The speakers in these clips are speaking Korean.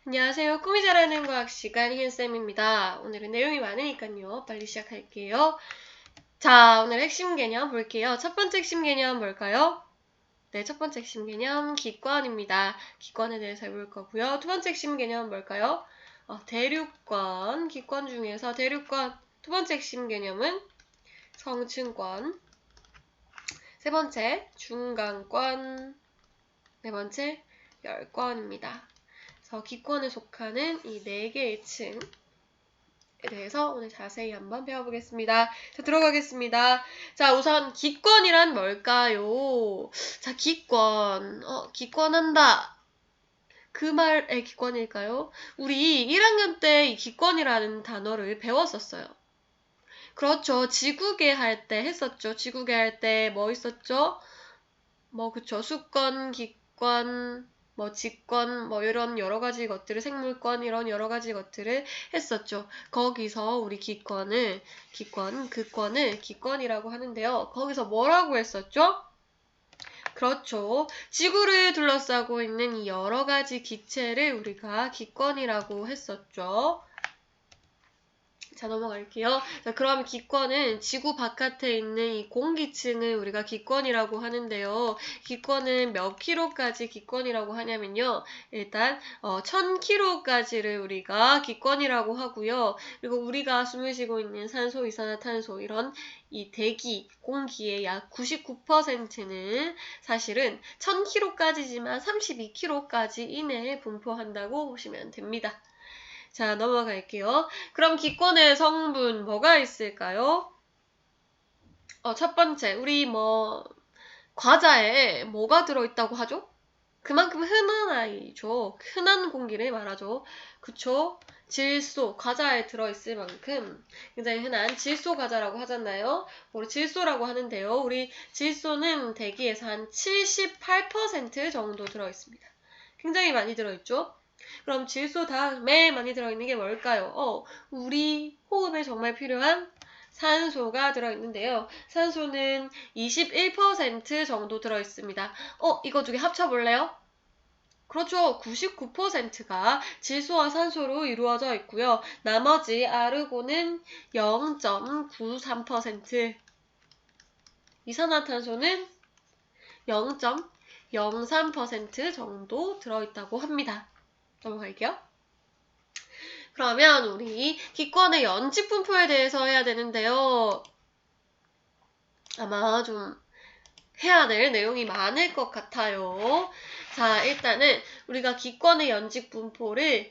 안녕하세요. 꿈이 자라는 과학 시간 희은쌤입니다. 오늘은 내용이 많으니까요. 빨리 시작할게요. 자, 오늘 핵심 개념 볼게요. 첫 번째 핵심 개념 뭘까요? 네, 첫 번째 핵심 개념 기권입니다. 기권에 대해서 해볼 거고요. 두 번째 핵심 개념 뭘까요? 대륙권, 기권 중에서 대륙권. 두 번째 핵심 개념은 성층권. 세 번째, 중간권. 네 번째, 열권입니다. 그래서 기권에 속하는 이 4개의 층에 대해서 오늘 자세히 한번 배워보겠습니다. 자, 들어가겠습니다. 자, 우선 기권이란 뭘까요? 자, 기권한다. 그 말의 기권일까요? 우리 1학년 때 이 기권이라는 단어를 배웠었어요. 그렇죠. 지구계 할 때 했었죠. 지구계 할 때 뭐 있었죠? 그쵸. 수권, 기권, 직권, 이런 여러 가지 것들을, 생물권, 이런 여러 가지 것들을 했었죠. 거기서 우리 그권을 기권이라고 하는데요. 거기서 뭐라고 했었죠? 그렇죠. 지구를 둘러싸고 있는 이 여러 가지 기체를 우리가 기권이라고 했었죠. 자, 넘어갈게요. 자, 그럼 기권은 지구 바깥에 있는 이 공기층을 우리가 기권이라고 하는데요. 기권은 몇 킬로까지 기권이라고 하냐면요. 일단 1000킬로까지를 우리가 기권이라고 하고요. 그리고 우리가 숨을 쉬고 있는 산소, 이산화탄소 이런 이 대기, 공기의 약 99%는 사실은 1000킬로까지지만 32킬로까지 이내에 분포한다고 보시면 됩니다. 자, 넘어갈게요. 그럼 기권의 성분 뭐가 있을까요? 첫 번째, 우리 과자에 뭐가 들어있다고 하죠? 그만큼 흔한 아이죠. 흔한 공기를 말하죠. 그쵸? 질소, 과자에 들어있을 만큼 굉장히 흔한 질소 과자라고 하잖아요. 우리 질소라고 하는데요. 우리 질소는 대기에서 한 78% 정도 들어있습니다. 굉장히 많이 들어있죠? 그럼 질소 다음에 많이 들어있는 게 뭘까요? 우리 호흡에 정말 필요한 산소가 들어있는데요. 산소는 21% 정도 들어있습니다. 이거 두 개 합쳐볼래요? 그렇죠. 99%가 질소와 산소로 이루어져 있고요. 나머지 아르곤은 0.93%, 이산화탄소는 0.03% 정도 들어있다고 합니다. 넘어갈게요. 그러면 우리 기권의 연직 분포에 대해서 해야 되는데요. 아마 좀 해야 될 내용이 많을 것 같아요. 자, 일단은 우리가 기권의 연직 분포를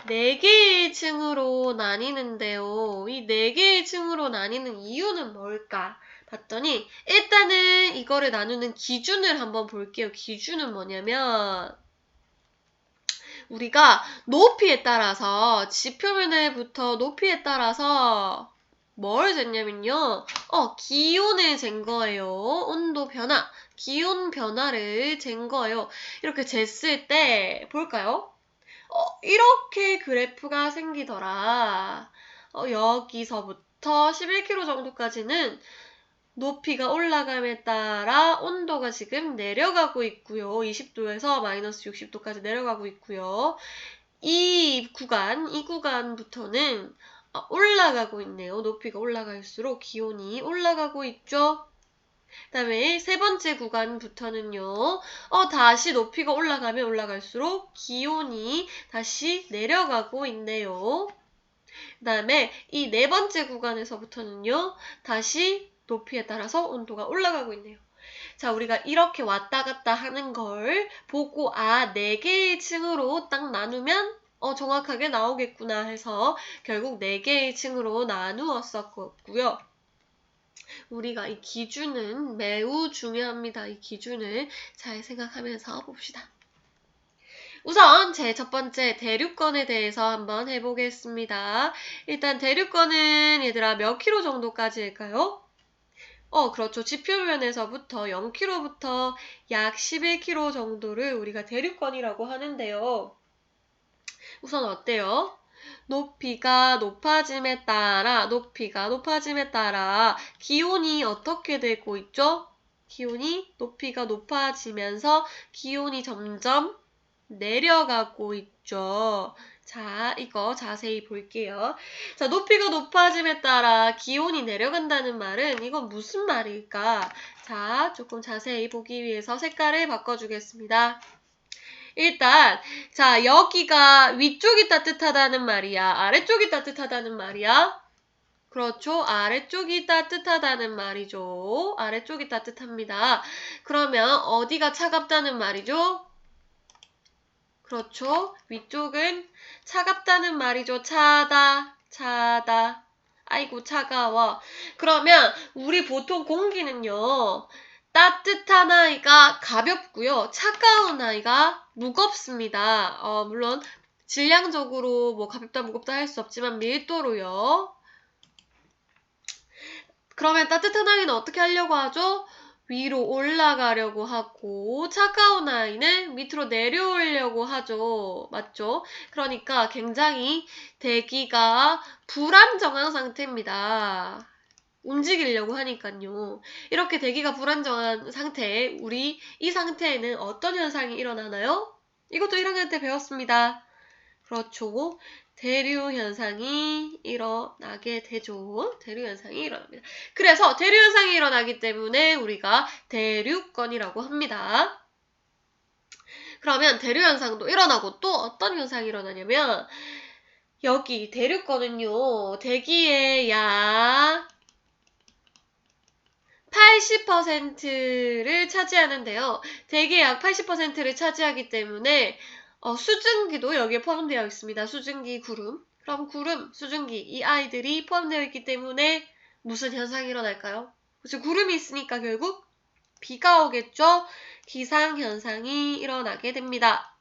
4개의 층으로 나뉘는데요. 이 4개의 층으로 나뉘는 이유는 뭘까? 봤더니 일단은 이거를 나누는 기준을 한번 볼게요. 기준은 뭐냐면 우리가 높이에 따라서 지표면에부터 높이에 따라서 뭘 쟀냐면요. 기온을 잰 거예요. 온도 변화, 기온 변화를 잰 거예요. 이렇게 쟀을 때 볼까요? 이렇게 그래프가 생기더라. 여기서부터 11km 정도까지는 높이가 올라감에 따라 온도가 지금 내려가고 있고요. 20도에서 마이너스 60도까지 내려가고 있고요. 이 구간부터는 올라가고 있네요. 높이가 올라갈수록 기온이 올라가고 있죠. 그 다음에 세 번째 구간부터는요. 다시 높이가 올라가면 올라갈수록 기온이 다시 내려가고 있네요. 그 다음에 이 네 번째 구간에서부터는요. 다시 높이에 따라서 온도가 올라가고 있네요. 자, 우리가 이렇게 왔다 갔다 하는 걸 보고 4개의 층으로 딱 나누면 정확하게 나오겠구나 해서 결국 4개의 층으로 나누었었고요. 우리가 이 기준은 매우 중요합니다. 이 기준을 잘 생각하면서 봅시다. 우선 제 첫 번째 대륙권에 대해서 한번 해보겠습니다. 일단 대륙권은 얘들아 몇 킬로 정도까지일까요? 그렇죠. 지표면에서부터 0km부터 약 11km 정도를 우리가 대륙권이라고 하는데요. 우선 어때요? 높이가 높아짐에 따라 기온이 어떻게 되고 있죠? 높이가 높아지면서 기온이 점점 내려가고 있죠. 자, 이거 자세히 볼게요. 자, 높이가 높아짐에 따라 기온이 내려간다는 말은 이건 무슨 말일까? 자, 조금 자세히 보기 위해서 색깔을 바꿔주겠습니다. 일단, 자, 여기가 위쪽이 따뜻하다는 말이야? 아래쪽이 따뜻하다는 말이야? 그렇죠. 아래쪽이 따뜻하다는 말이죠. 아래쪽이 따뜻합니다. 그러면 어디가 차갑다는 말이죠? 그렇죠. 위쪽은 차갑다는 말이죠. 차다. 아이고, 차가워. 그러면 우리 보통 공기는요, 따뜻한 아이가 가볍고요, 차가운 아이가 무겁습니다. 물론 질량적으로 뭐 가볍다 무겁다 할 수 없지만 밀도로요. 그러면 따뜻한 아이는 어떻게 하려고 하죠? 위로 올라가려고 하고 차가운 아이는 밑으로 내려오려고 하죠. 맞죠? 그러니까 굉장히 대기가 불안정한 상태입니다. 움직이려고 하니까요. 이렇게 대기가 불안정한 상태에 우리 이 상태에는 어떤 현상이 일어나나요? 이것도 1학년 때 배웠습니다. 그렇죠. 대류 현상이 일어나게 되죠. 대류 현상이 일어납니다. 그래서 대류 현상이 일어나기 때문에 우리가 대류권이라고 합니다. 그러면 대류 현상도 일어나고 또 어떤 현상이 일어나냐면 여기 대류권은요. 대기의 약 80%를 차지하는데요. 대기의 약 80%를 차지하기 때문에 수증기도 여기에 포함되어 있습니다. 수증기, 구름. 그럼 구름, 수증기 이 아이들이 포함되어 있기 때문에 무슨 현상이 일어날까요? 그렇죠. 구름이 있으니까 결국 비가 오겠죠. 기상현상이 일어나게 됩니다.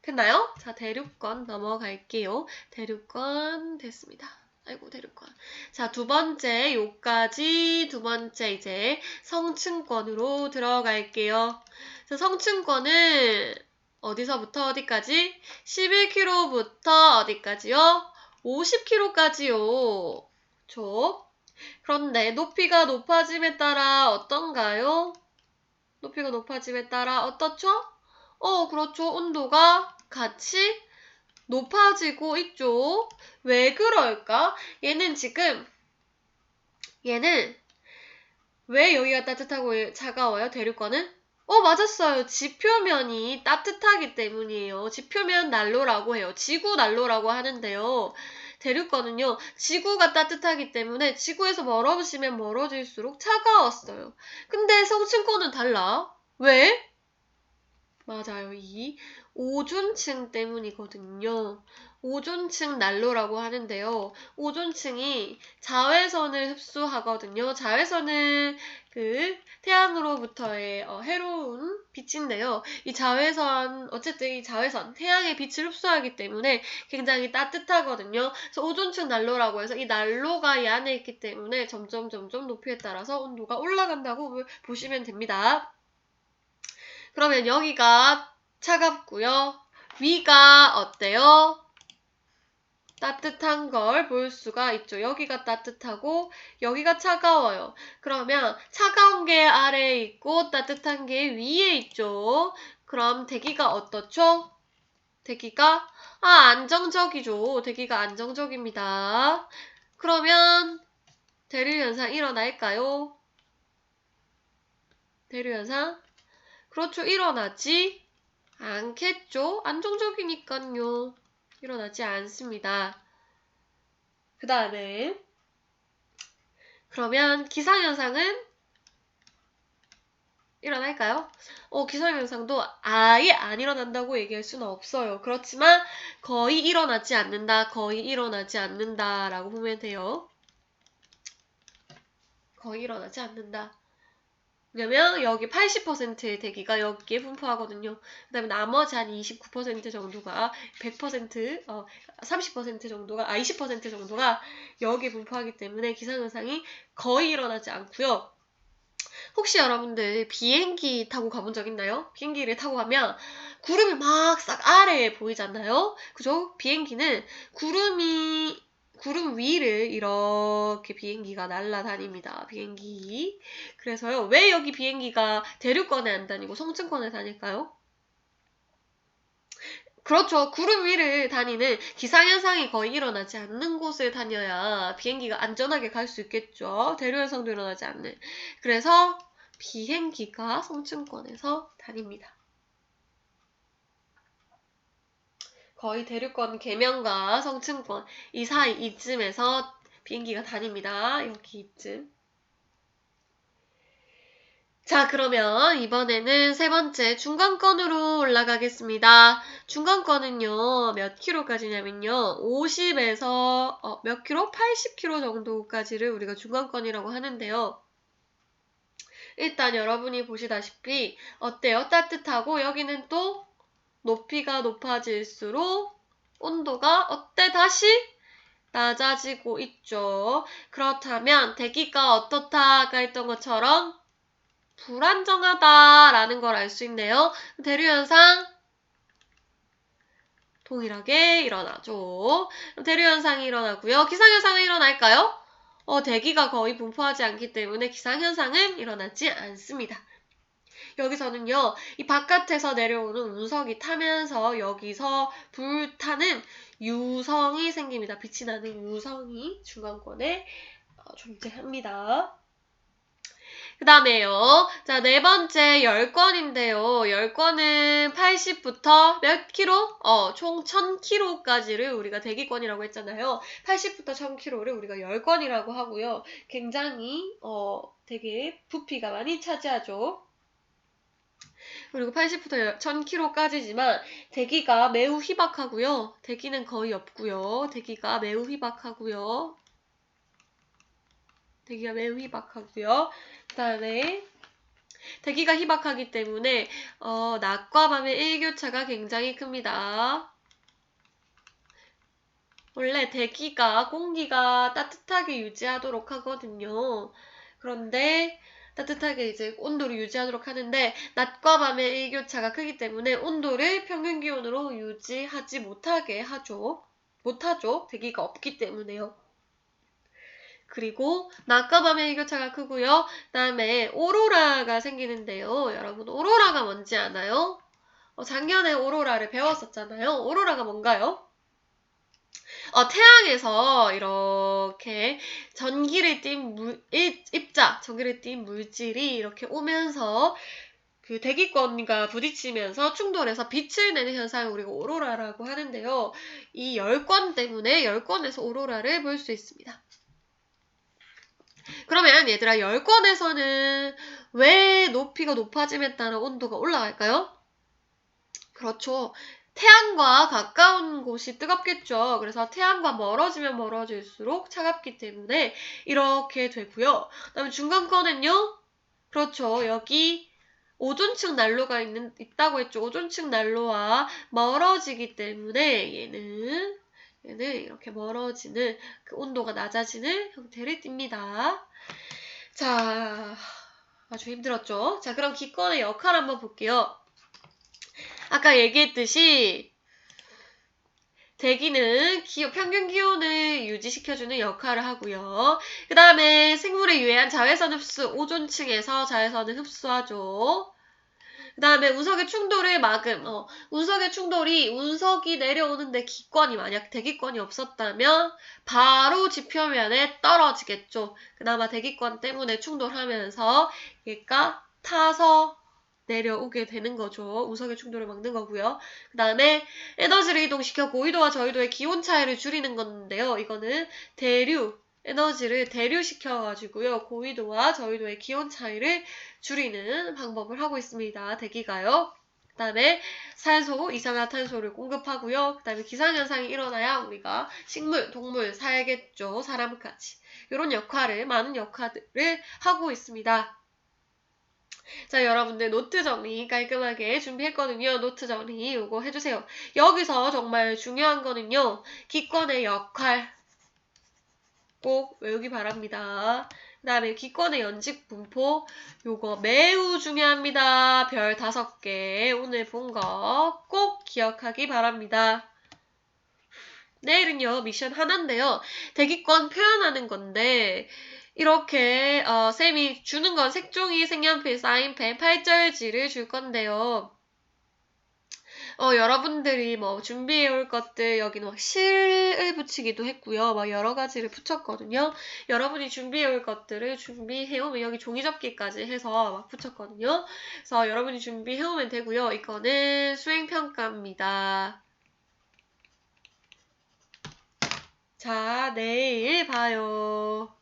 됐나요? 자, 대류권 넘어갈게요. 대류권 됐습니다. 아이고, 대류권. 자, 두 번째, 요까지 두 번째 이제 성층권으로 들어갈게요. 자, 성층권은 어디서부터 어디까지? 11km부터 어디까지요? 50km까지요. 그렇죠? 그런데 높이가 높아짐에 따라 어떤가요? 높이가 높아짐에 따라 어떻죠? 그렇죠. 온도가 같이 높아지고 있죠. 왜 그럴까? 얘는 왜 여기가 따뜻하고 차가워요? 대류권은? 맞았어요. 지표면이 따뜻하기 때문이에요. 지표면 난로라고 해요. 지구 난로라고 하는데요. 대류권은요, 지구가 따뜻하기 때문에 지구에서 멀어지면 멀어질수록 차가웠어요. 근데 성층권은 달라. 왜? 맞아요. 이 오존층 때문이거든요. 오존층 난로라고 하는데요. 오존층이 자외선을 흡수하거든요. 자외선은 그 태양으로부터의 해로운 빛인데요. 이 자외선, 어쨌든 이 자외선, 태양의 빛을 흡수하기 때문에 굉장히 따뜻하거든요. 그래서 오존층 난로라고 해서 이 난로가 이 안에 있기 때문에 점점 높이에 따라서 온도가 올라간다고 보시면 됩니다. 그러면 여기가 차갑고요. 위가 어때요? 따뜻한 걸 볼 수가 있죠. 여기가 따뜻하고 여기가 차가워요. 그러면 차가운 게 아래에 있고 따뜻한 게 위에 있죠. 그럼 대기가 어떻죠? 대기가 안정적이죠. 대기가 안정적입니다. 그러면 대류현상 일어날까요? 대류현상? 그렇죠. 일어나지 않겠죠? 안정적이니까요. 일어나지 않습니다. 그 다음에 그러면 기상현상은 일어날까요? 기상현상도 아예 안 일어난다고 얘기할 수는 없어요. 그렇지만 거의 일어나지 않는다, 거의 일어나지 않는다 라고 보면 돼요. 거의 일어나지 않는다. 왜냐면 여기 80%의 대기가 여기에 분포하거든요. 그 다음에 나머지 한 29% 정도가 100%, 30% 정도가, 20% 정도가 여기에 분포하기 때문에 기상현상이 거의 일어나지 않고요. 혹시 여러분들 비행기 타고 가본 적 있나요? 비행기를 타고 가면 구름이 막 싹 아래에 보이잖아요? 그죠? 비행기는 구름 위를 이렇게 비행기가 날아다닙니다. 비행기. 그래서요, 왜 여기 비행기가 대륙권에 안 다니고 성층권에 다닐까요? 그렇죠. 구름 위를 다니는 기상현상이 거의 일어나지 않는 곳을 다녀야 비행기가 안전하게 갈 수 있겠죠. 대류현상도 일어나지 않는. 그래서 비행기가 성층권에서 다닙니다. 거의 대륙권 계면과 성층권 이 사이 이쯤에서 비행기가 다닙니다. 여기 이쯤. 자, 그러면 이번에는 세 번째 중간권으로 올라가겠습니다. 중간권은요, 몇 킬로까지냐면요, 50에서 몇 킬로? 80킬로 정도까지를 우리가 중간권이라고 하는데요. 일단 여러분이 보시다시피 어때요? 따뜻하고 여기는 또 높이가 높아질수록 온도가 어때? 다시 낮아지고 있죠. 그렇다면 대기가 어떻다 아까 했던 것처럼 불안정하다라는 걸 알 수 있네요. 대류현상 동일하게 일어나죠. 대류현상이 일어나고요. 기상현상은 일어날까요? 대기가 거의 분포하지 않기 때문에 기상현상은 일어나지 않습니다. 여기서는요, 이 바깥에서 내려오는 운석이 타면서 여기서 불타는 유성이 생깁니다. 빛이 나는 유성이 중간권에 존재합니다. 그 다음에요. 자, 네 번째 열권인데요. 열권은 80부터 몇 킬로? 총 1000킬로까지를 우리가 대기권이라고 했잖아요. 80부터 1000킬로를 우리가 열권이라고 하고요. 굉장히 되게 부피가 많이 차지하죠. 그리고 80부터 1000킬로까지지만 대기가 매우 희박하고요. 대기는 거의 없고요. 대기가 매우 희박하고요. 대기가 매우 희박하고요. 그 다음에 대기가 희박하기 때문에 낮과 밤의 일교차가 굉장히 큽니다. 원래 대기가 공기가 따뜻하게 유지하도록 하거든요. 그런데 따뜻하게 이제 온도를 유지하도록 하는데 낮과 밤의 일교차가 크기 때문에 온도를 평균 기온으로 유지하지 못하죠. 대기가 없기 때문에요. 그리고 낮과 밤의 일교차가 크고요. 그 다음에 오로라가 생기는데요. 여러분 오로라가 뭔지 아나요? 작년에 오로라를 배웠었잖아요. 오로라가 뭔가요? 태양에서 이렇게 전기를 띈 물질이 이렇게 오면서 그 대기권과 부딪히면서 충돌해서 빛을 내는 현상을 우리가 오로라라고 하는데요. 이 열권 때문에 열권에서 오로라를 볼 수 있습니다. 그러면 얘들아 열권에서는 왜 높이가 높아짐에 따라 온도가 올라갈까요? 그렇죠. 태양과 가까운 곳이 뜨겁겠죠. 그래서 태양과 멀어지면 멀어질수록 차갑기 때문에 이렇게 되고요. 그다음에 중간권은요. 그렇죠. 여기 오존층 난로가 있다고 했죠. 오존층 난로와 멀어지기 때문에 얘는 이렇게 멀어지는 그 온도가 낮아지는 형태를 띱니다. 자, 아주 힘들었죠? 자, 그럼 기권의 역할 한번 볼게요. 아까 얘기했듯이 대기는 평균 기온을 유지시켜주는 역할을 하고요. 그 다음에 생물에 유해한 자외선 흡수, 오존층에서 자외선을 흡수하죠. 그 다음에 운석의 충돌을 막음. 운석의 충돌이 운석이 내려오는데 기권이 만약 대기권이 없었다면 바로 지표면에 떨어지겠죠. 그나마 대기권 때문에 충돌하면서 얘가 타서 내려오게 되는 거죠. 운석의 충돌을 막는 거고요. 그 다음에 에너지를 이동시켜 고위도와 저위도의 기온 차이를 줄이는 건데요. 이거는 에너지를 대류시켜가지고요. 고위도와 저위도의 기온 차이를 줄이는 방법을 하고 있습니다. 대기가요. 그 다음에 산소, 이산화탄소를 공급하고요. 그 다음에 기상현상이 일어나야 우리가 식물, 동물 살겠죠. 사람까지. 이런 많은 역할을 하고 있습니다. 자, 여러분들 노트 정리 깔끔하게 준비했거든요. 노트 정리 요거 해주세요. 여기서 정말 중요한 거는요. 기권의 역할 꼭 외우기 바랍니다. 그 다음에 기권의 연직 분포 요거 매우 중요합니다. 별 5개 오늘 본 거 꼭 기억하기 바랍니다. 내일은요, 미션 하나인데요. 대기권 표현하는 건데, 이렇게, 쌤이 주는 건 색종이, 색연필, 사인펜, 팔절지를 줄 건데요. 여러분들이 뭐 준비해 올 것들, 여기는 막 실을 붙이기도 했고요. 막 여러 가지를 붙였거든요. 여러분이 준비해 올 것들을 준비해 오면 여기 종이접기까지 해서 막 붙였거든요. 그래서 여러분이 준비해 오면 되고요. 이거는 수행평가입니다. 자, 내일 봐요.